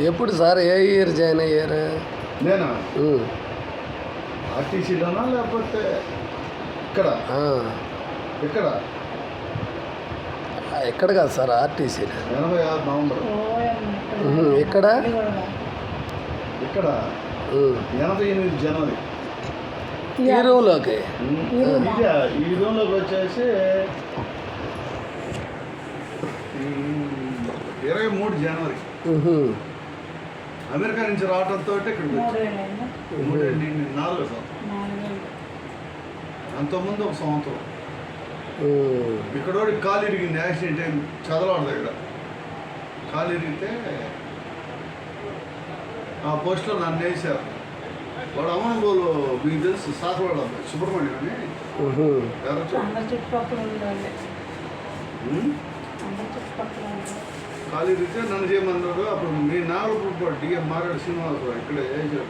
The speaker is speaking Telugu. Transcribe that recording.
ఎప్పుడు సార్ ఏ ఇయర్ జాయిన్ అయ్యారు? నేనా ఆర్టీసీలోనా లేకపోతే ఇక్కడ ఇక్కడ ఎక్కడ కాదు సార్, ఆర్టీసీ 86 నవంబర్. ఎక్కడ? ఇక్కడ 88 జనవరి. ఈ రూమ్లోకి ఈ రూమ్లోకి వచ్చేసి 23 జనవరి. అమెరికా నుంచి రావడంతో ఇక్కడికి వచ్చి 4 సంవత్సరం. అంతకుముందు 1 సంవత్సరం ఇక్కడోడి కాలు ఇరిగింది, యాక్సిడెంట్ అయింది చదలవాడ దగ్గర. కాలు ఇరిగితే ఆ పోస్ట్లో నన్ను వేసారు. వాడు అమ్మనోళ్ళు మీకు తెలుసు, సాసవాడ సుబ్రహ్మణ్యం అని కాలు ఇరిగితే నన్ను చేయమన్నారు. అప్పుడు మీ నాగపూర్ డిఎం మారాడు శ్రీనివాసరావు ఇక్కడే వేసారు.